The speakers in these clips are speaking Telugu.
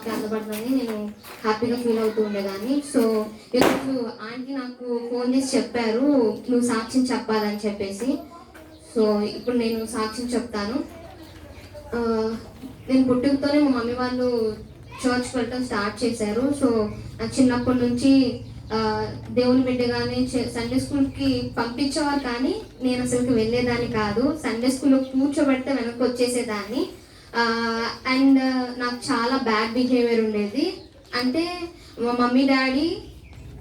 వాక్యం అందబడుతుందని నేను హ్యాపీగా ఫీల్ అవుతూ ఉండేదాన్ని. సో ఈరోజు ఆంటీ నాకు ఫోన్ చేసి చెప్పారు నువ్వు సాక్ష్యం చెప్పాలని చెప్పేసి. సో ఇప్పుడు నేను సాక్ష్యం చెప్తాను. నేను పుట్టుకతోనే మా మమ్మీ వాళ్ళు చర్చ్కి వెళ్ళటం స్టార్ట్ చేశారు. సో నాకు చిన్నప్పటి నుంచి దేవుని బిడ్డగానే సండే స్కూల్కి పంపించేవారు, కానీ నేను అసలుకి వెళ్ళేదాన్ని కాదు. సండే స్కూల్లో కూర్చోబెడితే వెనక్కి వచ్చేసేదాన్ని. అండ్ నాకు చాలా బ్యాడ్ బిహేవియర్ ఉండేది. అంటే మా మమ్మీ డాడీ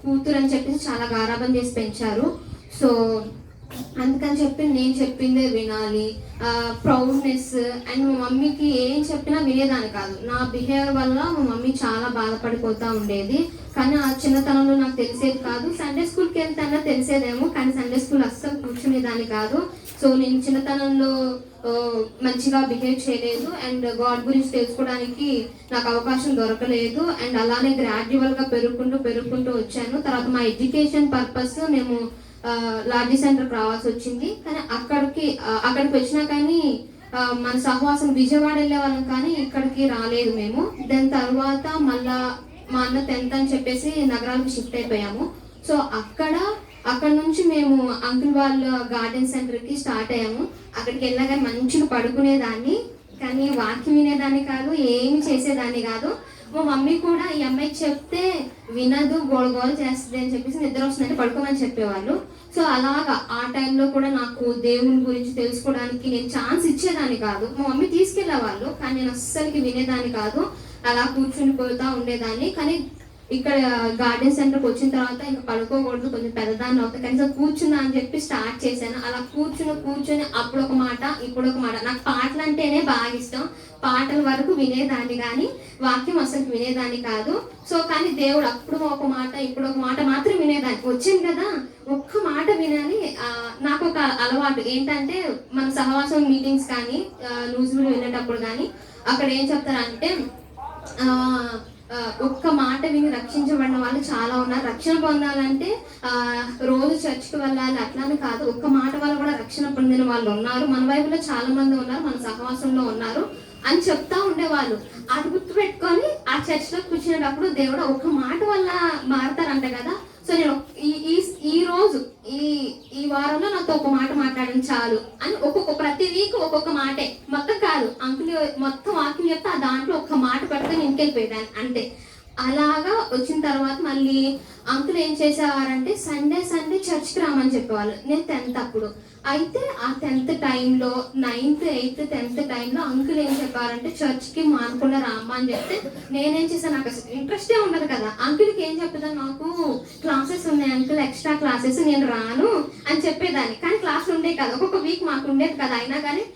కూతురు అని చెప్పేసి చాలా గారాబం చేసి పెంచారు. సో అందుకని చెప్పి నేను చెప్పిందే వినాలి, ప్రౌడ్నెస్. అండ్ మా మమ్మీకి ఏం చెప్పినా వినేదాన్ని కాదు. నా బిహేవియర్ వల్ల మా మమ్మీ చాలా బాధపడిపోతూ ఉండేది. కానీ ఆ చిన్నతనంలో నాకు తెలిసేది కాదు. సండే స్కూల్కి వెళ్తానా తెలిసేదేమో, కానీ సండే స్కూల్ అస్సలు కూర్చునేదాన్ని కాదు. సో నేను చిన్నతనంలో మంచిగా బిహేవ్ చేయలేదు అండ్ గాడ్ గురించి తెలుసుకోవడానికి నాకు అవకాశం దొరకలేదు. అండ్ అలానే గ్రాడ్యువల్గా పెరుగుకుంటూ వచ్చాను. తర్వాత మా ఎడ్యుకేషన్ పర్పస్ మేము లాడ్జీ సెంటర్కి రావాల్సి వచ్చింది. కానీ అక్కడికి వచ్చినా కానీ మన సహవాసం విజయవాడ వెళ్ళే వాళ్ళం, కానీ ఇక్కడికి రాలేదు మేము. దాని తర్వాత మళ్ళా మా అన్న 10th అని చెప్పేసి నగరాలకు షిఫ్ట్ అయిపోయాము. సో అక్కడ నుంచి మేము అంకుల్ వాళ్ళ గార్డెన్ సెంటర్కి స్టార్ట్ అయ్యాము. అక్కడికి వెళ్ళాక మంచిగా పడుకునేదాన్ని, కానీ వాక్యం వినేదాన్ని కాదు, ఏమి చేసేదాన్ని కాదు. మా మమ్మీ కూడా ఈ అమ్మాయికి చెప్తే వినదు, గోల చేస్తుంది అని చెప్పేసి నిద్ర వస్తుందంటే పడుకోమని చెప్పేవాళ్ళు. సో అలాగా ఆ టైంలో కూడా నాకు దేవుని గురించి తెలుసుకోవడానికి నేను ఛాన్స్ ఇచ్చేదాన్ని కాదు. మా మమ్మీ తీసుకెళ్ళేవాళ్ళు, కానీ నేను అస్సలకి వినేదాన్ని కాదు. అలా కూర్చుని పోతా ఉండేదాన్ని. కానీ ఇక్కడ గార్డెన్ సెంటర్కి వచ్చిన తర్వాత ఇంకా పడుకోకూడదు, కొంచెం పెద్దదాన్ని అవుతాయి, కనీసం కూర్చున్నా అని చెప్పి స్టార్ట్ చేశాను. అలా కూర్చుని అప్పుడు ఒక మాట ఇప్పుడు ఒక మాట. నాకు పాటలు అంటేనే బాగా ఇష్టం. పాటల వరకు వినేదాన్ని, కానీ వాక్యం అసలు వినేదాన్ని కాదు. సో కానీ దేవుడు అప్పుడు ఒక మాట ఇప్పుడు ఒక మాట మాత్రం వినేదాన్ని. వచ్చింది కదా ఒక్క మాట వినాలి. నాకు ఒక అలవాటు ఏంటంటే, మన సహవాసం మీటింగ్స్ కానీ న్యూస్లు వినేటప్పుడు కానీ అక్కడ ఏం చెప్తారంటే ఒక్క మాట విని రక్షించబడిన వాళ్ళు చాలా ఉన్నారు. రక్షణ పొందాలంటే రోజు చర్చ్కి వెళ్ళాలి అట్లానే కాదు, ఒక్క మాట వల్ల కూడా రక్షణ పొందిన వాళ్ళు ఉన్నారు. మన వైపులో చాలా మంది ఉన్నారు, మన సహవాసంలో ఉన్నారు అని చెప్తా ఉండేవాళ్ళు. అది గుర్తు పెట్టుకొని ఆ చర్చ్లో కూర్చునేటప్పుడు దేవుడు ఒక్క మాట వల్ల మారుతారంట కదా. సో నేను ఈ రోజు ఈ వారంలో నాతో ఒక మాట మాట్లాడడం చాలు అని ప్రతి వీక్ ఒక్కొక్క మాటే, మొత్తం కాదు అంకుల్ మొత్తం వాక్యం చెప్తే దాంట్లో ఒక్క మాట పట్టుకొని ఇంకెళ్ళిపోయేదాన్ని అంతే. అలాగా వచ్చిన తర్వాత మళ్ళీ అంకుల్ ఏం చేసేవారంటే సండే చర్చ్కి రామని చెప్పేవాళ్ళు. నేను 10th అప్పుడు అయితే ఆ 10th టైంలో 9th 8th 10th టైంలో అంకుల్ ఏం చెప్పారంటే చర్చ్కి మానకుండా రామ్మా అని చెప్తే నేనేం చేశాను, నాకు అసలు ఇంట్రెస్టే ఉండదు కదా. అంకుల్కి ఏం చెప్పేదాన్ని, నాకు క్లాసెస్ ఉన్నాయి అంకుల్, ఎక్స్ట్రా క్లాసెస్, నేను రాను అని చెప్పేదాన్ని. కానీ క్లాసులు ఉండేవి కదా, ఒక్కొక్క వీక్ మాకు ఉండేది కదా. అయినా కానీ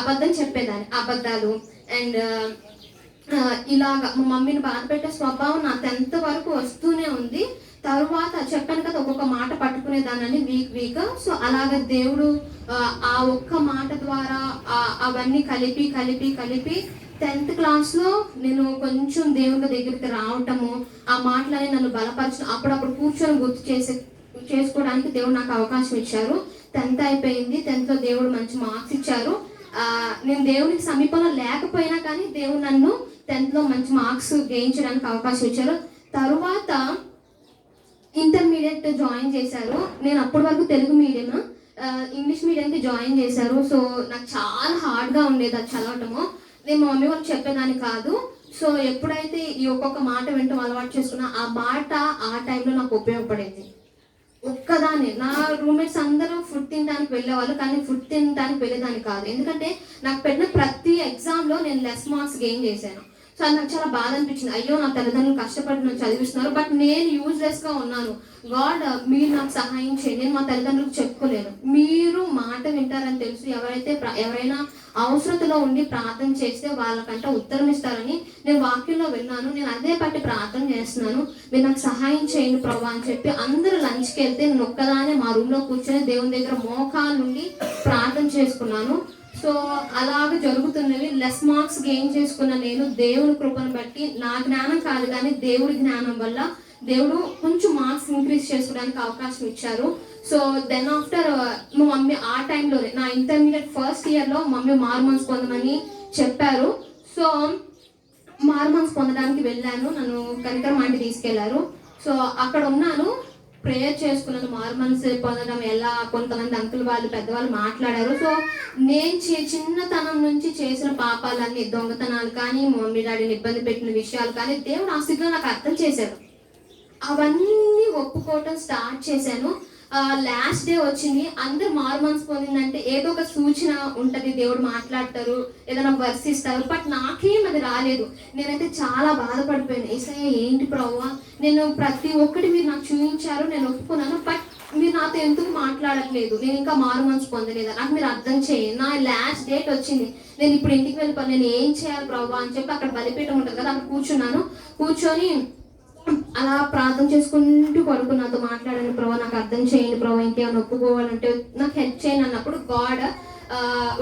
అబద్ధం చెప్పేదాన్ని, అబద్ధాలు. అండ్ ఇలాగా మా మమ్మీని బాధ పెట్టే స్వభావం నా 10th వరకు వస్తూనే ఉంది. తర్వాత చెప్పాను కదా ఒక్కొక్క మాట పట్టుకునేదానని వీక్. సో అలాగే దేవుడు ఆ ఒక్క మాట ద్వారా అవన్నీ కలిపి 10th క్లాస్లో నేను కొంచెం దేవుడి దగ్గరికి రావటము, ఆ మాటలని నన్ను బలపరచడం, అప్పుడప్పుడు కూర్చొని గుర్తు చేసుకోవడానికి దేవుడు నాకు అవకాశం ఇచ్చారు. 10th అయిపోయింది. 10thలో దేవుడు మంచి మార్క్స్ ఇచ్చారు. నేను దేవునికి సమీపంలో లేకపోయినా కానీ దేవుడు నన్ను 10thలో మంచి మార్క్స్ గెయిన్ చేయడానికి అవకాశం ఇచ్చారు. తరువాత ఇంటర్మీడియట్ జాయిన్ చేశారు. నేను అప్పటి వరకు తెలుగు మీడియం, ఇంగ్లీష్ మీడియంకి జాయిన్ చేశారు. సో నాకు చాలా హార్డ్గా ఉండేది అది చదవటము. నేను మా మమ్మీ వాళ్ళకి చెప్పేదాన్ని కాదు. సో ఎప్పుడైతే ఈ ఒక్కొక్క మాట వింటూ అలవాటు చేసుకున్నా ఆ మాట ఆ టైంలో నాకు ఉపయోగపడేది. ఒక్కదాన్ని, నా రూమ్మేట్స్ అందరూ ఫుడ్ తినడానికి వెళ్ళేవాళ్ళు, కానీ ఫుడ్ తినడానికి వెళ్ళేదాన్ని కాదు. ఎందుకంటే నాకు పెట్టిన ప్రతి ఎగ్జామ్లో నేను లెస్ మార్క్స్ గెయిన్ చేశాను. సో అది నాకు చాలా బాధ అనిపించింది. అయ్యో నా తల్లిదండ్రులు కష్టపడి నన్ను చదివిస్తున్నారు, బట్ నేను యూజ్లెస్గా ఉన్నాను. గాడ్ మీరు నాకు సహాయం చేయండి. నేను మా తల్లిదండ్రులకు చెప్పుకోలేను. మీరు మాట వింటారని తెలుసు. ఎవరైనా అవసరతలో ఉండి ప్రార్థన చేస్తే వాళ్ళకంటే ఉత్తరం ఇస్తారని నేను వాక్యంలో విన్నాను. నేను అదే పట్టి ప్రార్థన చేస్తున్నాను. మీరు నాకు సహాయం చేయండి ప్రభా అని చెప్పి అందరూ లంచ్కి వెళ్తే నేను ఒక్కదానే మా రూమ్లో కూర్చొని దేవుని దగ్గర మోకాళ్ళ నుండి ప్రార్థన చేసుకున్నాను. సో అలాగ జరుగుతున్నవి. లెస్ మార్క్స్ గెయిన్ చేసుకున్న నేను దేవుని కృపను బట్టి, నా జ్ఞానం కాదు కానీ దేవుడి జ్ఞానం వల్ల దేవుడు కొంచెం మార్క్స్ ఇంక్రీజ్ చేసుకోవడానికి అవకాశం ఇచ్చారు. సో దెన్ ఆఫ్టర్ మా మమ్మీ ఆ టైంలోనే నా ఇంటర్మీడియట్ ఫస్ట్ ఇయర్లో మమ్మీ మార్మన్స్ పొందమని చెప్పారు. సో మారుమనసు పొందడానికి వెళ్ళాను. నన్ను కనికరం ఆంటీ తీసుకెళ్లారు. సో అక్కడ ఉన్నాను, ప్రేయర్ చేసుకున్నాను. మారుమనసు పొందడం ఎలా, కొంతమంది అంకుల్ వాళ్ళు పెద్దవాళ్ళు మాట్లాడారు. సో నేను చిన్నతనం నుంచి చేసిన పాపాలన్నీ, దొంగతనాలు కానీ, మమ్మీ డాడీని ఇబ్బంది పెట్టిన విషయాలు కానీ దేవుడు ఆ స్థితిలో నాకు అర్థం చేశాడు. అవన్నీ ఒప్పుకోవటం స్టార్ట్ చేశాను. లాస్ట్ డే వచ్చింది. అందరు మారుమనసు పొందిందంటే ఏదో ఒక సూచన ఉంటుంది, దేవుడు మాట్లాడతారు, ఏదైనా వర్స్ ఇస్తారు. బట్ నాకేం అది రాలేదు. నేనైతే చాలా బాధపడిపోయాను. ఏసయ్య ఏంటి ప్రభువా, నేను ప్రతి ఒక్కటి మీరు నాకు చూపించారు, నేను ఒప్పుకున్నాను, బట్ మీరు నాతో ఎందుకు మాట్లాడట్లేదు, నేను ఇంకా మారుమనసు పొందలేదు, నాకు మీరు అర్థం చేయండి. నా లాస్ట్ డేట్ వచ్చింది, నేను ఇప్పుడు ఇంటికి వెళ్ళిపోయి నేను ఏం చేయాలి ప్రభువా అని చెప్పి అక్కడ బలిపీఠం ఉంటుంది కదా, అక్కడ కూర్చొని అలా ప్రార్థన చేసుకుంటూ పడుకుని నాతో మాట్లాడండి ప్రభావ, నాకు అర్థం చేయండి ప్రభావ, ఇంకేమైనా ఒప్పుకోవాలంటే నాకు హెల్ప్ చేయండి అన్నప్పుడు గాడ్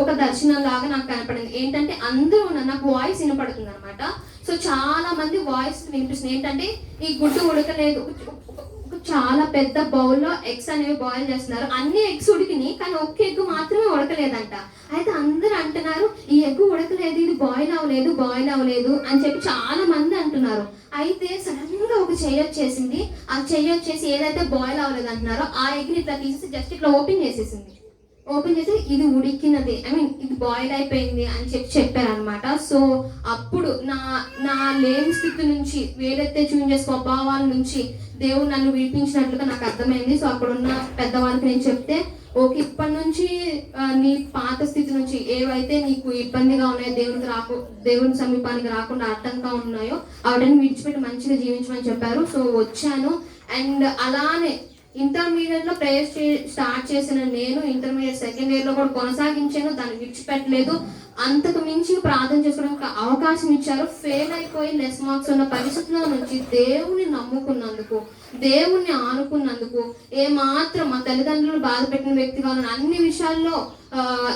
ఒక దర్శనం లాగా నాకు కనపడింది. ఏంటంటే అందరూ నాకు వాయిస్ వినపడుతుంది అనమాట. సో చాలా మంది వాయిస్ వినిపిస్తుంది. ఏంటంటే ఈ గుడ్డు ఉడకలేదు, చాలా పెద్ద బౌల్లో ఎగ్స్ అనేవి బాయిల్ చేస్తున్నారు, అన్ని ఎగ్స్ ఉడికినాయి కానీ ఒక్క ఎగ్ మాత్రమే ఉడకలేదంట. అయితే అందరూ అంటున్నారు ఈ ఎగ్ ఉడకలేదు, ఇది బాయిల్ అవ్వలేదు అని చెప్పి చాలా మంది అంటున్నారు. అయితే సడన్ గా ఒక చెయ్యి వచ్చేసింది. ఆ చెయ్యి వచ్చేసి ఏదైతే బాయిల్ అవ్వలేదు అంటున్నారో ఆ ఎగ్ని ఇట్లా తీసేసి జస్ట్ ఇట్లా ఓపెన్ చేసి ఇది ఉడికినది, ఇది బాయిల్ అయిపోయింది అని చెప్పారు అనమాట. సో అప్పుడు నా లేని స్థితి నుంచి, వేలెత్తే చూపించే స్వభావాల నుంచి దేవుడు నన్ను విడిపించినట్లుగా నాకు అర్థమైంది. సో అక్కడ ఉన్న పెద్దవాళ్ళకి నేను చెప్తే, ఓకే ఇప్పటి నుంచి నీ పాత స్థితి నుంచి ఏవైతే నీకు ఇబ్బందిగా ఉన్నాయో, దేవుని సమీపానికి రాకుండా అడ్డంగా ఉన్నాయో వాటిని విడిచిపెట్టి మంచిగా జీవించమని చెప్పారు. సో వచ్చాను. అండ్ అలానే ఇంటర్మీడియట్ లో ప్రేయర్ స్టార్ట్ చేసిన నేను ఇంటర్మీడియట్ సెకండ్ ఇయర్ లో కూడా కొనసాగించాను, దాన్ని విడిచిపెట్టలేదు. అంతకు మించి ప్రార్థన చేసుకోవడానికి అవకాశం ఇచ్చారు. ఫెయిల్ అయిపోయి లెస్ మార్క్స్ ఉన్న పరిస్థితుల్లో నుంచి దేవుని నమ్ముకున్నందుకు, దేవుణ్ణి ఆనుకున్నందుకు, ఏమాత్రం మా తల్లిదండ్రులు బాధ పెట్టిన వ్యక్తిగా ఉన్న అన్ని విషయాల్లో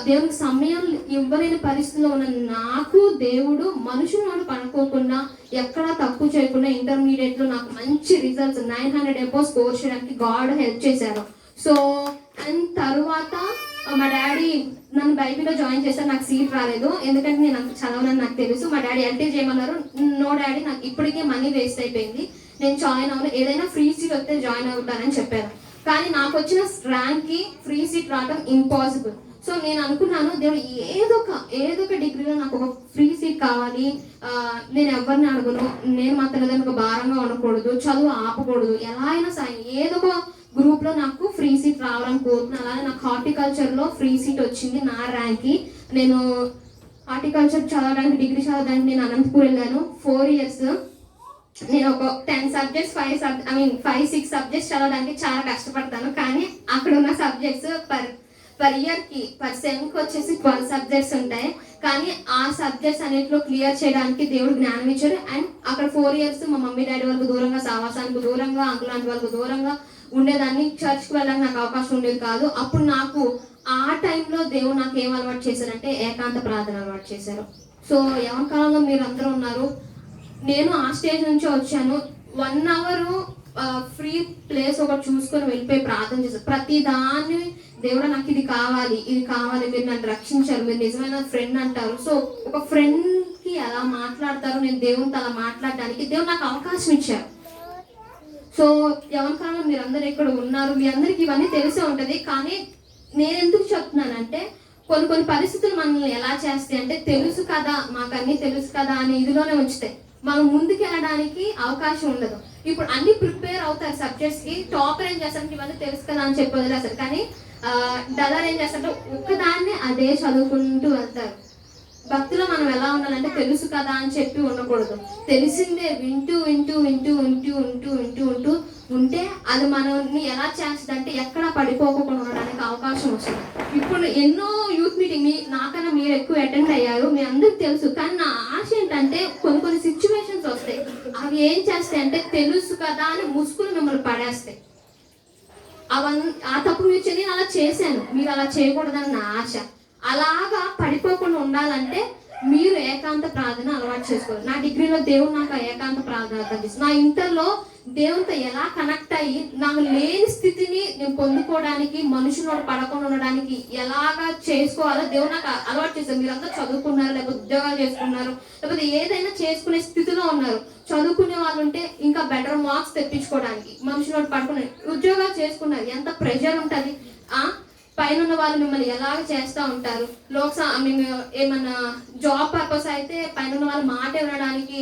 దేవునికి సమయం ఇవ్వలేని పరిస్థితిలో ఉన్న నాకు దేవుడు మనుషులను పనుకోకుండా, ఎక్కడా తక్కువ చేయకుండా ఇంటర్మీడియట్ లో నాకు మంచి రిజల్ట్స్ 900 అబోవ్ స్కోర్ చేయడానికి గాడ్ హెల్ప్ చేశారు. సో అండ్ తరువాత మా డాడీ నన్ను బైబిల్లో జాయిన్ చేశారు. నాకు సీట్ రాలేదు, ఎందుకంటే నేను అంత చదవనని నాకు తెలుసు. మా డాడీ ఎల్టీ చేయమన్నారు. నో డాడీ, నాకు ఇప్పటికే మనీ వేస్ట్ అయిపోయింది, నేను జాయిన్ అవ్వను, ఏదైనా ఫ్రీ సీట్ వస్తే జాయిన్ అవుతానని చెప్పారు. కానీ నాకు వచ్చిన ర్యాంక్కి ఫ్రీ సీట్ రావడం ఇంపాసిబుల్. సో నేను అనుకున్నాను, దేవుడు ఏదో ఒక డిగ్రీలో నాకు ఒక ఫ్రీ సీట్ కావాలి, నేను ఎవరిని అడగను, నేను మా తల్లిదండ్రులకు భారంగా ఉండకూడదు, చదువు ఆపకూడదు, ఎలా అయినా సరే ఏదో ఒక గ్రూప్ లో నాకు ఫ్రీ సీట్ రావాలని కోరుతున్నాను. అలానే నాకు హార్టికల్చర్ లో ఫ్రీ సీట్ వచ్చింది నా ర్యాంక్కి. నేను హార్టికల్చర్ చదవడానికి, డిగ్రీ చదవడానికి నేను అనంతపూర్ వెళ్ళాను. 4 years నేను ఒక 10 subjects 5-6 సబ్జెక్ట్స్ చదవడానికి చాలా కష్టపడతాను. కానీ అక్కడ ఉన్న సబ్జెక్ట్స్ పర్ ఇయర్కి పర్ సెమ్కి వచ్చేసి 12 సబ్జెక్ట్స్ ఉంటాయి. కానీ ఆ సబ్జెక్ట్స్ అన్నింటిలో క్లియర్ చేయడానికి దేవుడు జ్ఞానం ఇచ్చాడు. అండ్ అక్కడ 4 years మా మమ్మీ డాడీ వాళ్ళకు దూరంగా, సావాసానికి దూరంగా, అంకుల్ ఆంటీ వాళ్ళకు దూరంగా ఉండేదాన్ని. చర్చ్కి వెళ్ళడానికి నాకు అవకాశం ఉండేది కాదు. అప్పుడు నాకు ఆ టైంలో దేవుడు నాకు ఏం అలవాటు చేశారంటే ఏకాంత ప్రార్థన అలవాటు చేశారు. సో ఎవరి కాలంలో మీరు అందరూ ఉన్నారు, నేను ఆ స్టేజ్ నుంచి వచ్చాను. 1 hour ఫ్రీ ప్లేస్ ఒకటి చూసుకొని వెళ్ళిపోయి ప్రార్థన చేశాను. ప్రతి దాన్ని దేవుడు నాకు ఇది కావాలి, మీరు నన్ను రక్షించారు, మీరు నిజమైన ఫ్రెండ్ అంటారు. సో ఒక ఫ్రెండ్కి ఎలా మాట్లాడతారు, నేను దేవునితో అలా మాట్లాడడానికి దేవుడు నాకు అవకాశం ఇచ్చారు. సో ఎవరి కాలంలో మీరందరూ ఇక్కడ ఉన్నారు, మీ అందరికి ఇవన్నీ తెలిసే ఉంటుంది. కానీ నేను ఎందుకు చెప్తున్నానంటే, కొన్ని పరిస్థితులు మనల్ని ఎలా చేస్తాయి అంటే, తెలుసు కదా, మాకు అన్నీ తెలుసు కదా అని ఇదిలోనే ఉంచుతాయి. మనం ముందుకు వెళ్ళడానికి అవకాశం ఉండదు. ఇప్పుడు అన్ని ప్రిపేర్ అవుతారు సబ్జెక్ట్స్కి, టాపర్ ఏం చేస్తారంటే ఇవన్నీ తెలుసు కదా అని చెప్పి వదిలేస్తారు. కానీ డలర్ ఏం చేస్తారంటే ఒక్కదాన్నే అదే చదువుకుంటూ వెళ్తారు. భక్తిలో మనం ఎలా ఉండాలంటే తెలుసు కదా అని చెప్పి ఉండకూడదు. తెలిసిందే వింటూ ఉంటే అది మనల్ని ఎలా చేస్తుంది అంటే ఎక్కడ పడిపోకుండా ఉండడానికి అవకాశం వస్తుంది. ఇప్పుడు ఎన్నో యూత్ మీటింగ్ నాకన్నా మీరు ఎక్కువ అటెండ్ అయ్యారు, మీ అందరికి తెలుసు. కానీ నా ఆశ ఏంటంటే కొన్ని సిచ్యువేషన్స్ వస్తాయి, అవి ఏం చేస్తాయి అంటే తెలుసు కదా అని ముసుగులు మిమ్మల్ని పడేస్తాయి. ఆ తప్పు మీరు నేను అలా చేశాను, మీరు అలా చేయకూడదని నా ఆశ. అలాగా పడిపోకుండా ఉండాలంటే మీరు ఏకాంత ప్రార్థన అలవాటు చేసుకోవాలి. నా డిగ్రీలో దేవుడు నాకు ఏకాంత ప్రార్థన కనిపిస్తుంది. నా ఇంటర్లో దేవునితో ఎలా కనెక్ట్ అయ్యి నాకు లేని స్థితిని నేను పొందుకోవడానికి, మనుషులు పడకుండా ఉండడానికి ఎలాగా చేసుకోవాలో దేవుడు నాకు అలవాటు చేశారు. మీరంతా చదువుకున్నారు, లేకపోతే ఉద్యోగాలు చేసుకున్నారు, లేకపోతే ఏదైనా చేసుకునే స్థితిలో ఉన్నారు. చదువుకునే వాళ్ళు ఉంటే ఇంకా బెటర్ మార్క్స్ తెప్పించుకోవడానికి, మనుషులు పడుకునే ఉద్యోగాలు చేసుకున్నారు. ఎంత ప్రెషర్ ఉంటుంది. పైన ఉన్న వాళ్ళు మిమ్మల్ని ఎలాగ చేస్తూ ఉంటారు. ఏమన్నా జాబ్ పర్పస్ అయితే పైన ఉన్న వాళ్ళు మాట వినడానికి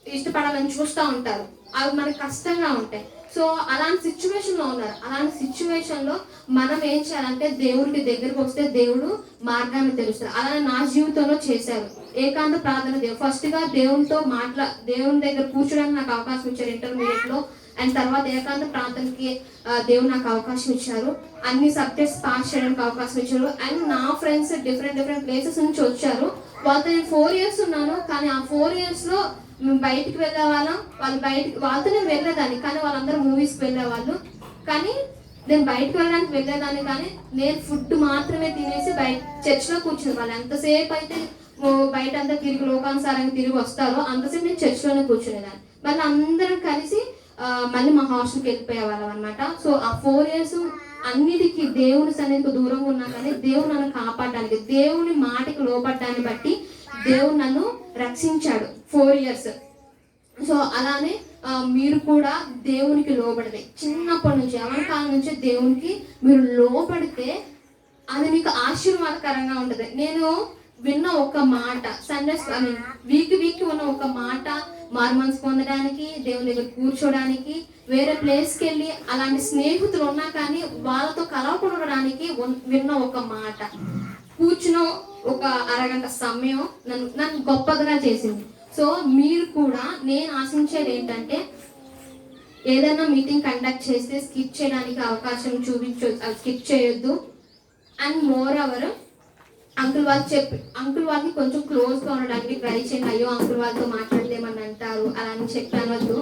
ఇష్టపడాలని చూస్తూ ఉంటారు. అవి మనకి కష్టంగా ఉంటాయి. సో అలాంటి సిచ్యువేషన్లో ఉన్నారు. అలాంటి సిచ్యువేషన్లో మనం ఏం చేయాలంటే దేవుడికి దగ్గరికి వస్తే దేవుడు మార్గాన్ని తెలుస్తారు. అలానే నా జీవితంలో చేశారు. ఏకాంత ప్రార్థన ఫస్ట్గా దేవునితో దేవుని దగ్గర కూర్చోడానికి నాకు అవకాశం ఇచ్చారు ఇంటర్మీడియట్లో. అండ్ తర్వాత ఏకాంత ప్రార్థనకి దేవుడు నాకు అవకాశం ఇచ్చారు. అన్ని సబ్జెక్ట్స్ పాస్ చేయడానికి అవకాశం ఇచ్చారు. అండ్ నా ఫ్రెండ్స్ డిఫరెంట్ ప్లేసెస్ నుంచి వచ్చారు. వాళ్ళతో నేను 4 years ఉన్నాను. కానీ ఆ 4 yearsలో మేము బయటికి వెళ్ళే వాళ్ళం. వాళ్ళతో నేను వెళ్ళేదాన్ని, కానీ వాళ్ళందరూ మూవీస్కి వెళ్ళేవాళ్ళు. కానీ నేను బయటకు వెళ్ళడానికి వెళ్ళేదాన్ని, కానీ నేను ఫుడ్ మాత్రమే తినేసి చర్చ్లో కూర్చుని వాళ్ళు ఎంతసేపు అయితే బయట అంతా తిరిగి లోకానుసారంగా తిరిగి వస్తారో అంతసేపు నేను చర్చ్లోనే కూర్చునేదాన్ని. మళ్ళీ అందరం కలిసి మళ్ళీ మా హాస్టల్కి వెళ్ళిపోయేవాళ్ళం అనమాట. సో ఆ 4 years అన్నిటికీ దేవుని సన్నిధికి దూరంగా ఉన్నా కానీ దేవుడు నన్ను కాపాడడానికి, దేవుని మాటకి లోపడ్డాన్ని బట్టి దేవుడు నన్ను రక్షించాడు 4 years. సో అలానే మీరు కూడా దేవునికి లోబడితే చిన్నప్పటి నుంచి యవనకాలం నుంచి దేవునికి మీరు లోబడితే అది మీకు ఆశీర్వాదకరంగా ఉంటుంది. నేను విన్న ఒక మాట వీక్ ఉన్న ఒక మాట మార్మన్స్ పొందడానికి, దేవుని దగ్గర కూర్చోడానికి, వేరే ప్లేస్కి వెళ్ళి అలాంటి స్నేహితులు ఉన్నా కానీ వాళ్ళతో కలవకూడడానికి విన్న ఒక మాట కూర్చున్న ఒక అరగంట సమయం నన్ను గొప్పగా చేసింది. సో మీరు కూడా నేను ఆశించేది ఏంటంటే ఏదైనా మీటింగ్ కండక్ట్ చేస్తే స్కిప్ చేయడానికి అవకాశం స్కిప్ చేయొద్దు. అండ్ మోర్ ఓవర్ అంకుల్ వాళ్ళకి కొంచెం క్లోజ్గా ఉండడానికి ట్రై చేయండి. అయ్యో అంకుల్ వాళ్ళతో మాట్లాడలేమని అంటారు అలా అని చెప్పి అనవద్దు.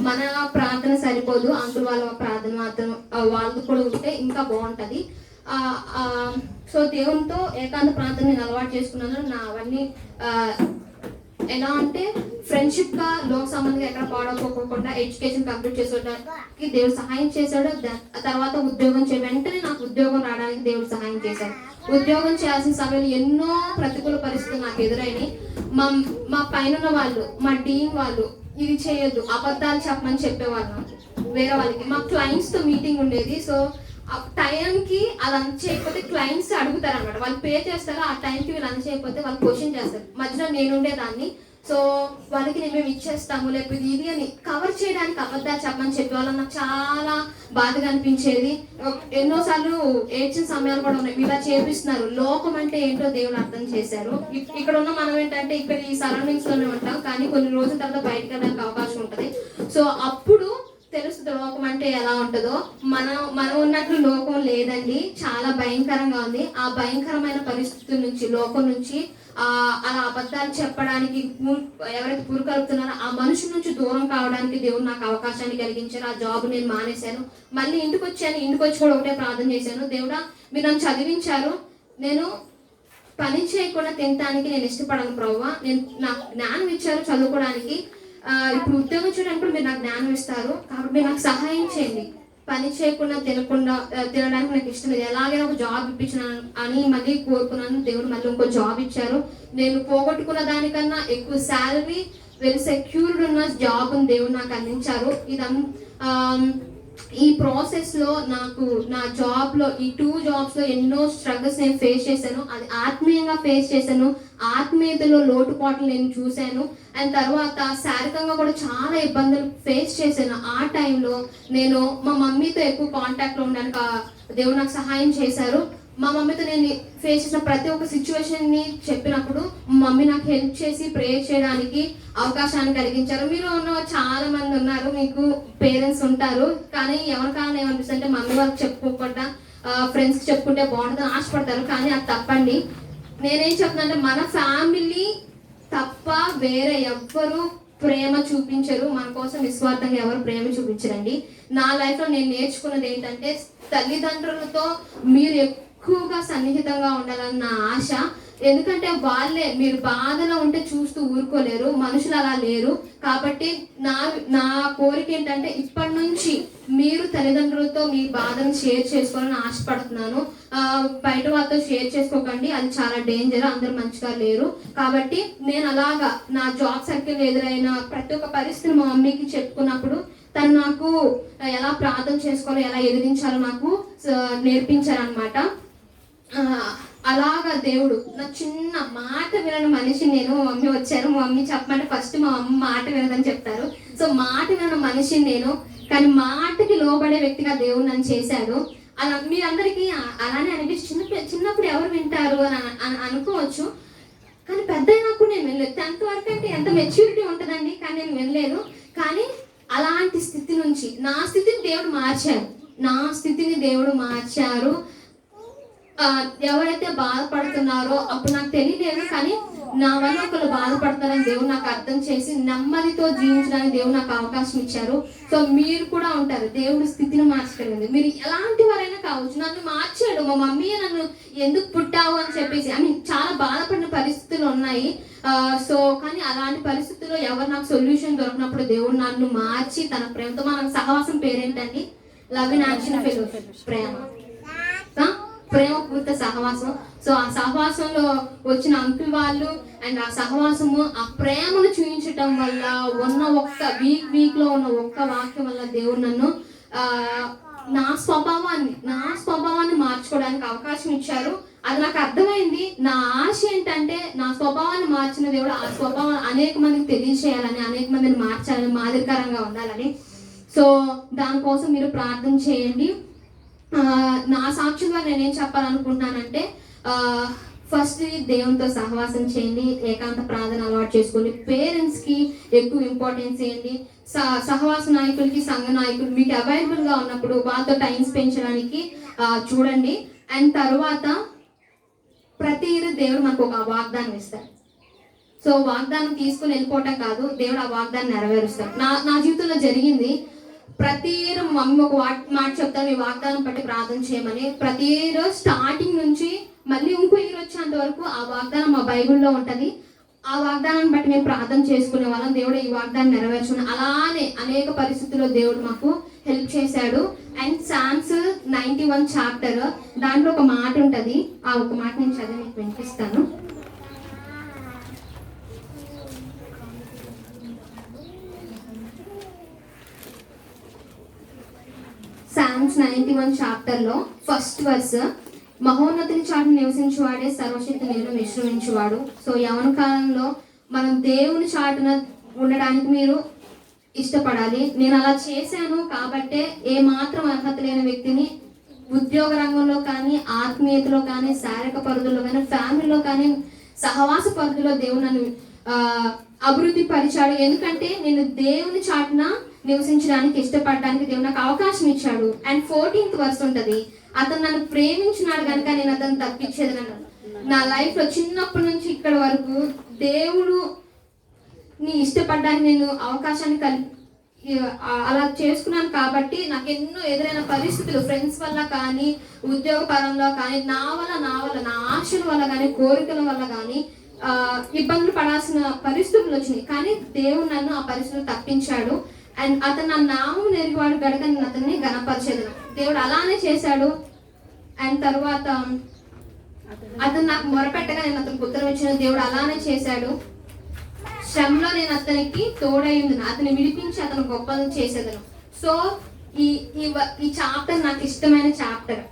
మన ప్రార్థన సరిపోదు, అంకుల్ వాళ్ళ ప్రార్థన మాత్రం వాళ్ళు కూడా ఉంటే ఇంకా బాగుంటుంది. సో దేవునితో ఏకాంత ప్రార్థన నేను అలవాటు చేసుకున్నాను. నా అవన్నీ ఎలా అంటే ఫ్రెండ్షిప్గా లోక సంబంధంగా ఎక్కడ పాడకపోకుండా ఎడ్యుకేషన్ కంప్లీట్ చేసుకోవడానికి దేవుడు సహాయం చేశాడు. తర్వాత ఉద్యోగం వెంటనే నాకు ఉద్యోగం రావడానికి దేవుడు సహాయం చేశాడు. ఉద్యోగం చేయాల్సిన సమయంలో ఎన్నో ప్రతికూల పరిస్థితులు నాకు ఎదురైనాయి. మా పైన వాళ్ళు, మా డీన్ వాళ్ళు ఇది చేయొద్దు, అబద్ధాలు చెప్పమని చెప్పేవాళ్ళు నాకు వేరే వాళ్ళకి. మా క్లయింట్స్తో మీటింగ్ ఉండేది. సో ఆ టైంకి అది చేయకపోతే క్లయింట్స్ అడుగుతారు అనమాట. వాళ్ళు పే చేస్తారు, ఆ టైంకి వీళ్ళు చేయకపోతే వాళ్ళు క్వశ్చన్ చేస్తారు. మధ్యలో నేను ఉండేదాన్ని. సో వాళ్ళకి మేము ఇచ్చేస్తాము లేకపోతే ఇది అని కవర్ చేయడానికి అబద్ధాలు చెప్పమని చెప్పేవాళ్ళు. నాకు చాలా బాధగా అనిపించేది. ఎన్నోసార్లు ఏడ్చిన సమయాలు కూడా ఉన్నాయి. ఇలా చేపిస్తున్నారు. లోకం అంటే ఏంటో దేవుడు అర్థం చేశారు. ఇక్కడ ఉన్న మనం ఏంటంటే ఇక్కడ ఈ సరౌండింగ్స్ లోనే ఉంటాం, కానీ కొన్ని రోజుల తర్వాత బయటకు వెళ్ళడానికి అవకాశం ఉంటుంది. సో అప్పుడు తెలుస్తుంది లోకం అంటే ఎలా ఉంటుందో. మనం ఉన్నట్లు లోకం లేదండి, చాలా భయంకరంగా ఉంది. ఆ భయంకరమైన పరిస్థితుల నుంచి, లోకం నుంచి అలా అబద్ధాలు చెప్పడానికి ఎవరైతే పురుకలుపుతున్నారో ఆ మనుషు నుంచి దూరం కావడానికి దేవుడు నాకు అవకాశాన్ని కలిగించారు. ఆ జాబ్ నేను మానేశాను. మళ్ళీ ఇంటికి వచ్చి కూడా ఒకటే ప్రార్థన చేశాను. దేవుడా మీరు నన్ను చదివించారు, నేను పని చేయకుండా తినడానికి నేను ఇష్టపడను ప్రభువా. నాకు జ్ఞానం ఇచ్చారు చదువుకోవడానికి, ఇప్పుడు ఉద్యోగం చేయడానికి కూడా మీరు నాకు జ్ఞానం ఇస్తారు, కాబట్టి మీరు నాకు సహాయం చేయండి. పని చేయకుండా తినడానికి నాకు ఇష్టం లేదు, ఎలాగైనా ఒక జాబ్ ఇప్పించిన అని మళ్ళీ కోరుకున్నాను. దేవుడు మళ్ళీ ఇంకో జాబ్ ఇచ్చారు. నేను పోగొట్టుకున్న దానికన్నా ఎక్కువ శాలరీ, వెల్ సెక్యూర్డ్ ఉన్న జాబ్ని దేవుడు నాకు అందించారు. ఈ ప్రాసెస్లో నాకు నా జాబ్లో ఈ 2 jobsలో ఎన్నో స్ట్రగుల్స్ నేను ఫేస్ చేశాను. అది ఆత్మీయంగా ఫేస్ చేశాను. ఆత్మీయతలో లోటుపాట్లు నేను చూశాను. అండ్ తర్వాత శారీరకంగా కూడా చాలా ఇబ్బందులు ఫేస్ చేశాను. ఆ టైంలో నేను మా మమ్మీతో ఎక్కువ కాంటాక్ట్లో ఉండడానికి దేవుడు నాకు సహాయం చేశారు. మా మమ్మీతో నేను ఫేస్ చేసిన ప్రతి ఒక్క సిచ్యువేషన్ని చెప్పినప్పుడు మమ్మీ నాకు హెల్ప్ చేసి ప్రేయర్ చేయడానికి అవకాశాన్ని కలిగించారు. మీరు ఉన్న చాలా మంది ఉన్నారు, మీకు పేరెంట్స్ ఉంటారు, కానీ ఎవరికైనా ఏమనిపిస్తుంది అంటే మమ్మీ వాళ్ళకి చెప్పుకోకుండా ఫ్రెండ్స్కి చెప్పుకుంటే బాగుంటుందని ఆశపడతారు. కానీ అది తప్పండి. నేనేం చెప్తున్నానంటే మన ఫ్యామిలీ తప్ప వేరే ఎవ్వరు ప్రేమ చూపించరు. మన కోసం నిస్వార్థంగా ఎవరు ప్రేమ చూపించరండి. నా లైఫ్లో నేను నేర్చుకున్నది ఏంటంటే తల్లిదండ్రులతో మీరు ఎక్కువగా సన్నిహితంగా ఉండాలన్న ఆశ. ఎందుకంటే వాళ్ళే, మీరు బాధలో ఉంటే చూస్తూ ఊరుకోలేరు, మనుషులు అలా లేరు. కాబట్టి నా కోరిక ఏంటంటే ఇప్పటి నుంచి మీరు తల్లిదండ్రులతో మీ బాధను షేర్ చేసుకోవాలని ఆశపడుతున్నాను. బయట వాళ్ళతో షేర్ చేసుకోకండి, అది చాలా డేంజర్, అందరు మంచిగా లేరు. కాబట్టి నేను అలాగా నా జాబ్ సర్కిల్ ఎదురైన ప్రతి ఒక్క పరిస్థితిని మా మమ్మీకి చెప్పుకున్నప్పుడు తను నాకు ఎలా ప్రార్థన చేసుకోవాలో, ఎలా ఎదిరించాలో నాకు నేర్పించారనమాట. అలాగా దేవుడు నా చిన్న మాట వినని మనిషి నేను. మా మమ్మీ వచ్చారు, మా మమ్మీ చెప్పమంటే ఫస్ట్ మా అమ్మ మాట వినదని చెప్తారు. సో మాట వినని మనిషిని నేను, కానీ మాటకి లోబడే వ్యక్తిగా దేవుడు నన్ను చేశాడు. అలా మీరందరికీ అలానే అనిపిస్తుంది. చిన్నప్పుడు ఎవరు వింటారు అని అనుకోవచ్చు, కానీ పెద్ద అయినప్పుడు నేను వినలేదు. 10th వరకు అంటే ఎంత మెచ్యూరిటీ ఉంటుందండి, కానీ నేను వినలేదు. కానీ అలాంటి స్థితి నుంచి నా స్థితిని దేవుడు మార్చారు, నా స్థితిని దేవుడు మార్చారు. ఎవరైతే బాధపడుతున్నారో అప్పుడు నాకు తెలియలేదు, కానీ నా వల్ల ఒకరు బాధపడతారని దేవుడు నాకు అర్థం చేసి నెమ్మదితో జీవించడానికి దేవుడు నాకు అవకాశం ఇచ్చారు. సో మీరు కూడా ఉంటారు, దేవుడు స్థితిని మార్చగలిగింది. మీరు ఎలాంటి వారైనా కావచ్చు. నన్ను మార్చాడు. మా మమ్మీ నన్ను ఎందుకు పుట్టావు అని చెప్పేసి చాలా బాధపడిన పరిస్థితులు ఉన్నాయి. సో కానీ అలాంటి పరిస్థితుల్లో ఎవరు నాకు సొల్యూషన్ దొరికినప్పుడు దేవుడు నన్ను మార్చి తన ప్రేమతో, మన సహవాసం పేరేంటండి? లవ్ ఇన్ యాక్షన్ ఫెలోషిప్, ప్రేమపూరిత సహవాసం. సో ఆ సహవాసంలో వచ్చిన అంకుల్ వాళ్ళు అండ్ ఆ సహవాసము, ఆ ప్రేమను చూపించటం వల్ల ఉన్న ఒక్క వీక్ లో ఉన్న ఒక్క వాక్యం వల్ల దేవుడు నన్ను నా స్వభావాన్ని మార్చుకోవడానికి అవకాశం ఇచ్చారు. అది నాకు అర్థమైంది. నా ఆశ ఏంటంటే నా స్వభావాన్ని మార్చిన దేవుడు ఆ స్వభావం అనేక మందికి తెలియచేయాలని, అనేక మందిని మార్చాలని, మాదిరికరంగా ఉండాలని. సో దానికోసం మీరు ప్రార్థన చేయండి. నా సాక్ష్యంగా నేనేం చెప్పాలనుకుంటున్నానంటే, ఫస్ట్ దేవునితో సహవాసం చేయండి, ఏకాంత ప్రార్థన అలవాటు చేసుకోండి, పేరెంట్స్కి ఎక్కువ ఇంపార్టెన్స్ ఇవ్వండి, సహవాస నాయకులకి, సంఘ నాయకులు మీకు అవైలబుల్గా ఉన్నప్పుడు వాళ్ళతో టైం స్పెండ్ చేయడానికి చూడండి. అండ్ తర్వాత ప్రతి దేవుడు మనకు ఒక వాగ్దానం ఇస్తాడు. సో వాగ్దానం తీసుకుని వెళ్ళిపోవటం కాదు, దేవుడు ఆ వాగ్దానం నెరవేరుస్తాడు. నా జీవితంలో జరిగింది. ప్రతి మమ్మీ ఒక మాట చెప్తాను, మీ వాగ్దానం బట్టి ప్రార్థన చేయమని. ప్రతి రోజు స్టార్టింగ్ నుంచి మళ్ళీ ఇంకో ఇయర్ వచ్చేంత వరకు ఆ వాగ్దానం మా బైబిల్లో ఉంటుంది. ఆ వాగ్దానాన్ని బట్టి మేము ప్రార్థన చేసుకునే వాళ్ళం. దేవుడు ఈ వాగ్దానం నెరవేర్చుకుని అలానే అనేక పరిస్థితుల్లో దేవుడు మాకు హెల్ప్ చేశాడు. అండ్ Psalms 91 చాప్టర్, దాంట్లో ఒక మాట ఉంటుంది. ఆ ఒక మాట నేను చదివి మీకు వినిపిస్తాను. Psalms 91 చాప్టర్లో 1st verse, మహోన్నతుని చాటును నివసించువాడే సర్వశక్తి నేను విశ్రమించువాడు. సో యవన కాలంలో మనం దేవుని చాటున ఉండడానికి మీరు ఇష్టపడాలి. నేను అలా చేశాను కాబట్టే ఏ మాత్రం అర్హత లేని వ్యక్తిని ఉద్యోగ రంగంలో కానీ, ఆత్మీయతలో కానీ, శారీరక పరిధుల్లో కానీ, ఫ్యామిలీలో కానీ, సహవాస పరిధిలో దేవుడు నన్ను అభివృద్ధి పరిచాడు. ఎందుకంటే నేను దేవుని చాటున నివసించడానికి ఇష్టపడడానికి దేవుడు నాకు అవకాశం ఇచ్చాడు. అండ్ 14th verse ఉంటుంది, అతను నన్ను ప్రేమించినాడు కనుక నేను అతను తప్పించేది. నా లైఫ్లో చిన్నప్పటి నుంచి ఇక్కడ వరకు దేవుడు నీ ఇష్టపడడానికి నేను అవకాశాన్ని అలా చేసుకున్నాను. కాబట్టి నాకు ఎన్నో ఎదురైన పరిస్థితులు, ఫ్రెండ్స్ వల్ల కానీ, ఉద్యోగ పరంలో కానీ, నా ఆశల వల్ల కానీ, కోరికల వల్ల కానీ ఇబ్బందులు పడాల్సిన పరిస్థితులు వచ్చినాయి. కానీ దేవుడు నన్ను ఆ పరిస్థితులు తప్పించాడు. అండ్ అతను నా నామం నెరిగివాడు గడక నేను అతన్ని గణపరిచేదను. దేవుడు అలానే చేశాడు. అండ్ తర్వాత అతను నాకు మొరపెట్టగా నేను అతనికి ఉత్తరం ఇచ్చిన దేవుడు అలానే చేశాడు. శ్రమలో నేను అతనికి తోడైందును, అతన్ని విడిపించి అతను గొప్పను చేసేదను. సో ఈ చాప్టర్ నాకు ఇష్టమైన చాప్టర్.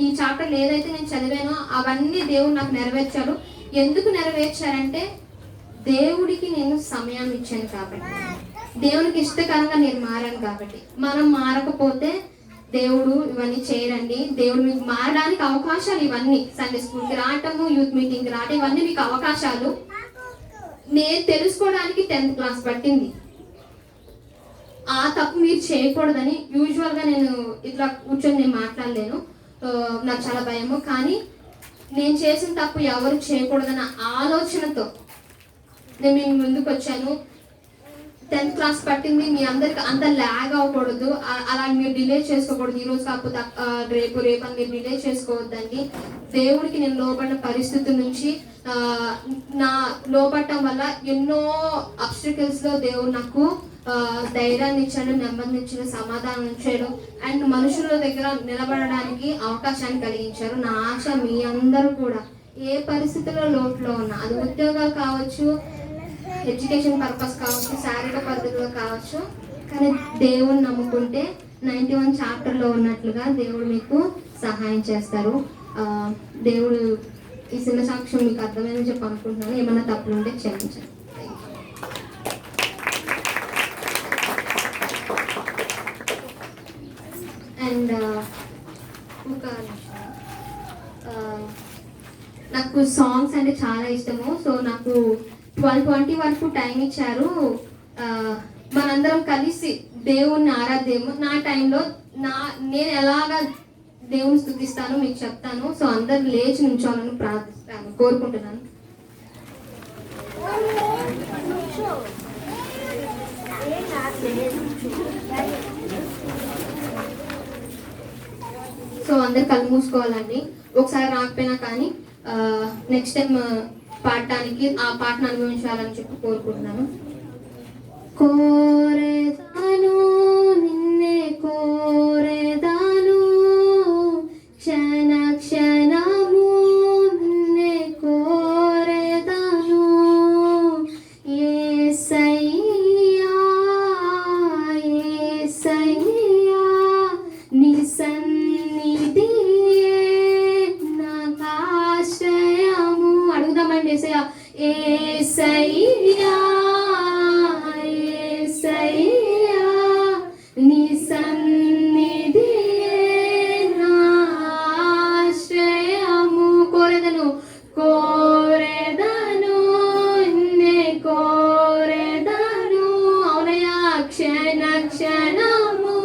ఈ చాప్టర్ ఏదైతే నేను చదివానో అవన్నీ దేవుడు నాకు నెరవేర్చాడు. ఎందుకు నెరవేర్చారంటే దేవుడికి నేను సమయాన్ని ఇచ్చాను కాబట్టి, దేవునికి ఇష్టకరంగా నేను మారాను కాబట్టి. మనం మారకపోతే దేవుడు ఇవన్నీ చేయరండి. దేవుడు మీకు మారడానికి అవకాశాలు ఇవన్నీ. సండే స్కూల్కి రావటము, యూత్ మీటింగ్కి రావటం, ఇవన్నీ మీకు అవకాశాలు. నేను తెలుసుకోవడానికి 10th క్లాస్ పట్టింది. ఆ తప్పు మీరు చేయకూడదని యూజువల్గా నేను ఇట్లా కూర్చొని నేను మాట్లాడలేను, నాకు చాలా భయము. కానీ నేను చేసిన తప్పు ఎవరు చేయకూడదన్న ఆలోచనతో నేను మీ ముందుకు వచ్చాను. 10th క్లాస్ పట్టింది, మీ అందరికి అంత ల్యాగ్ అవ్వకూడదు, అలా మీరు డిలే చేసుకోకూడదు. ఈరోజు కాకపోతే రేపు అని మీరు డిలే చేసుకోవద్దండి. దేవుడికి నేను లోబడిన పరిస్థితి నుంచి నా లోపడటం వల్ల ఎన్నో అబ్స్టికల్స్లో దేవుడు నాకు ధైర్యాన్ని ఇచ్చాడు, నెమ్మదిని ఇచ్చాడు, సమాధానం ఇచ్చాడు, అండ్ మనుషుల దగ్గర నిలబడడానికి అవకాశాన్ని కలిగించారు. నా ఆశ మీ అందరూ కూడా ఏ పరిస్థితుల్లో లోట్లో ఉన్నా, అది ఉద్యోగాలు కావచ్చు, ఎడ్యుకేషన్ పర్పస్ కావచ్చు, శారీరక పద్ధతిలో కావచ్చు, కానీ దేవుని నమ్ముకుంటే 91 చాప్టర్లో ఉన్నట్లుగా దేవుడు మీకు సహాయం చేస్తారు. దేవుడు ఈ చిన్న సాక్ష్యం మీకు అర్థమైందని చెప్పి అనుకుంటున్నాను. ఏమన్నా తప్పులుంటే క్షమించండి. అండ్ ఒక నాకు సాంగ్స్ అంటే చాలా ఇష్టము. సో నాకు 12:20 వరకు టైం ఇచ్చారు. మనందరం కలిసి దేవుణ్ణి ఆరాధ్యము. నా టైంలో నేను ఎలాగా దేవుని స్తుతిస్తానో మీకు చెప్తాను. సో అందరు లేచి నుంచోవాలని కోరుకుంటున్నాను. సో అందరు కళ్ళు మూసుకోవాలండి. ఒకసారి రాకపోయినా కానీ నెక్స్ట్ టైం పాడటానికి ఆ పాటను అనుభవించాలని చెప్పి కోరుకుంటున్నాను. కోరేదాను నిన్నే కోరేదాను, క్షణ క్షణము నిన్నే కోరేదాను, యేసయ్యా యేసయ్యా నీ సన్నిధియే నాకు ఆశ్రయము. అడుగుదామండి యేసయ్యా యేసయ్యా యేసయ్యా నీ సన్నిధియే నా ఆశ్రయము. కోరెదను కోరెదను నిన్నే కోరెదను, అవునయ్యా క్షణ క్షణము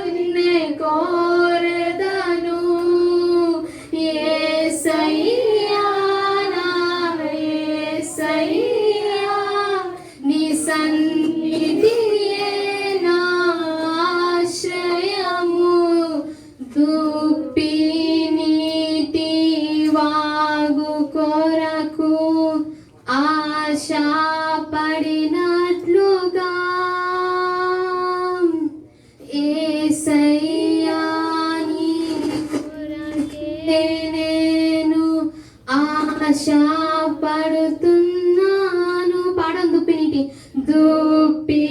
నిన్నే కోరెదను, యేసయ్యా నా యేసయ్యా నీ సన్నిధియే నా ఆశ్రయము. దుప్పి నీటి వాగు కొరకు ఆశ పడినట్లుగా, యేసయ్యా నీ కొరకే నేను ఆశ పడుతున్నాను. పాడం దుప్పి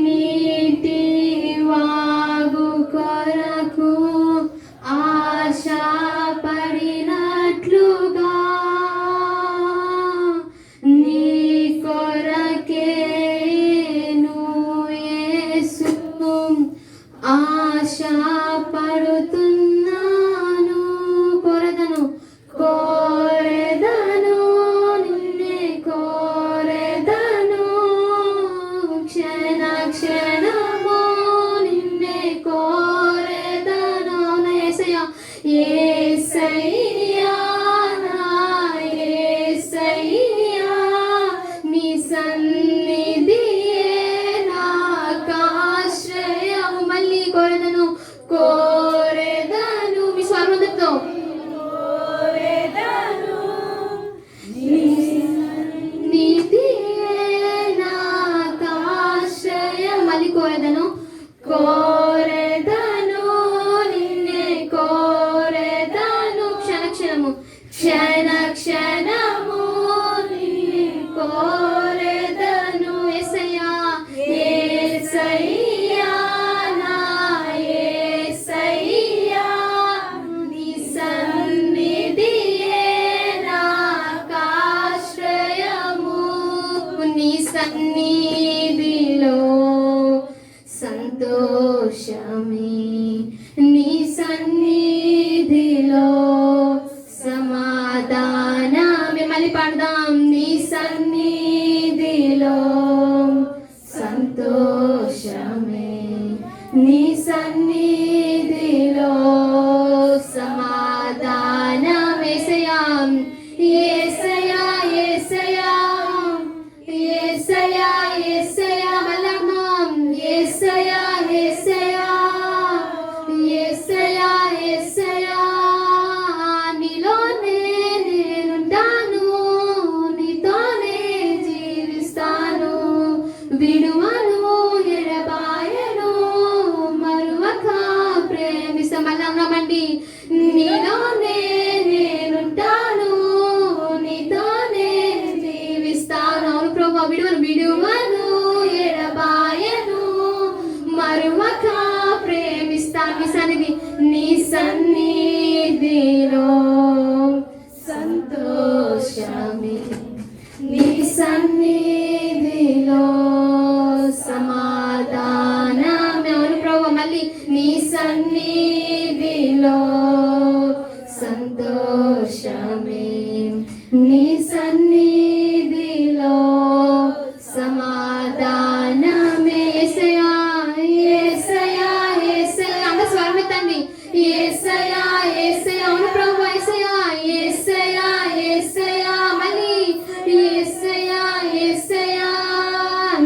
నీటి వాగు కొరకు ఆశ పడినట్లుగా, నీ కొరకే యేసు ఆశ పడుతున్నాను. కోరెదను కోరెదను నిన్నే కోరెదను, క్షణ క్షణము నిన్నే కోరెదను, యేసయ్యా యేసయ్యా నా యేసయ్యా నీ సన్నిధియే నాకు ఆశ్రయము. మళ్ళీ కోరెదను కోరెదను, మీ స్వరమందరితో కోరెదను నీ సన్నిధియే నాకు ఆశ్రయం. మళ్ళీ కోరెదను కోరెదను నిన్నే కోరెదను, క్షణ క్షణము క్షణ క్షణము నిన్నే కోరెదను, యేసయ్యా యేసయ్యా నా యేసయ్యా నీ సన్నిధియే నాకు ఆశ్రయము. నీ సన్నిధిలో సంతోషమే, నీ సన్నిధిలో సమాధానమే. మళ్ళీ పాడదాం. నీ సన్నిధిలో సంతోషమే, నీ సన్నిధిలో సమాధానమే. యేసయ్యా యేసయ్యా యేసయ్యా యేసయ్యా యేసయ్యా మళ్ళీ విడువను ఎడబాయను మరువక ప్రేమిస్తాను. నీ సన్నిధిలో సంతోషమే, నీ సన్నిధిలో సమాధానమే. అవును ప్రభువా, మళ్ళీ నీ సన్నిధిలో సంతోషమే, నీ సన్నిధిలో సమాధానమే. యేసయ్యా యేసయ్యా యేసయ్యా అంత స్వరమెత్తండి. యేసయ్యా యేసయ్యా, అవును ప్రభువా, యేసయ్యా యేసయ్యా యేసయ్యా, మళ్ళీ యేసయ్యా యేసయ్యా,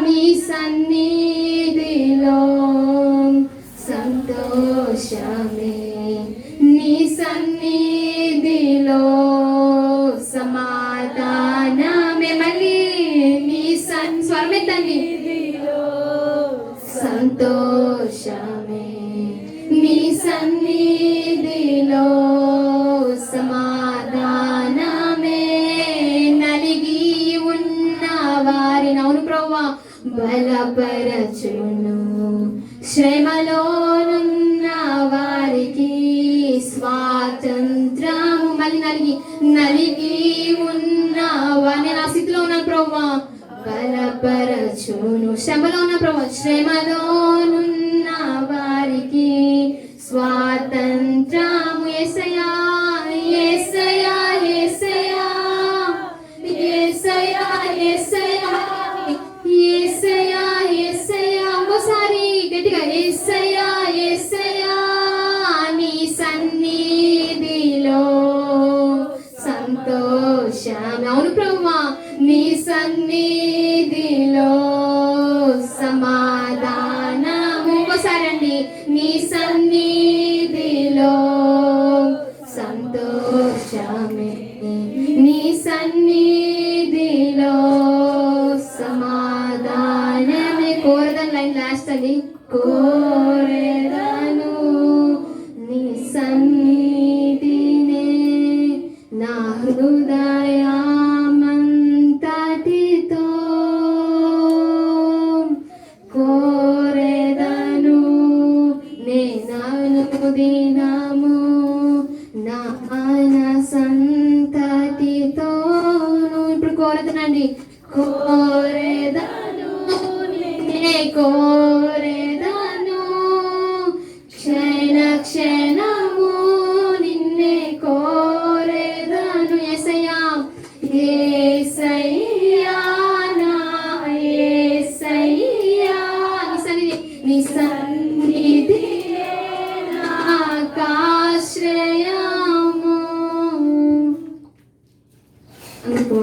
నీ సన్నిధిలో సంతోషమే, నీ సన్నిధిలో సమాధానమే. మళ్ళీ నీ స్వరమెత్తండి. సంతోషమే, నీ సన్నిధిలో సమాధానమే. నలిగి ఉన్న వారిని, అవును ప్రభువా, బలపరచును, శ్రమలోనున్న వారికి స్వాతంత్రము. మళ్ళీ నలిగి ఉన్న వారిని, నా స్థితిలో ఉన్నాను ప్రభువా, బలపరచును, శ్రమలో ఉన్న ప్రభువా, శ్రమలోనున్న వారికి స్వాతంత్రము. యేసయ్యా యేసయ్యా యేసయ్యా యేసయ్యా యేసయ్యా యేసయ్యా యేసయ్యా, ఇంకోసారి గట్టిగా యేసయ్యా యేసయ్యా, నీ సన్నిధిలో సంతోషం. అవును ప్రభువా, నీ సన్నిధిలో సమాధానము. ఇంకోసారి అండి, నీ సన్నిధిలో సంతోషమే, నీ సన్నిధిలో సమాధానమే. కోరదని లైన్ లాస్ట్ అండి. కోరెదను నీ సన్నిధినే నా హృదయమంతటితో, కోరెదను నేను దినము నా మనసంతటితో. ఇప్పుడు కోరదనండి. కోరెదను నే కోరెదను క్షణ క్షణము నిన్నే కోరెదను. యేసయ్యా యేసయ్యా నా యేసయ్యా, నీ సన్నిధి నాకాశ్రయము. అందుకు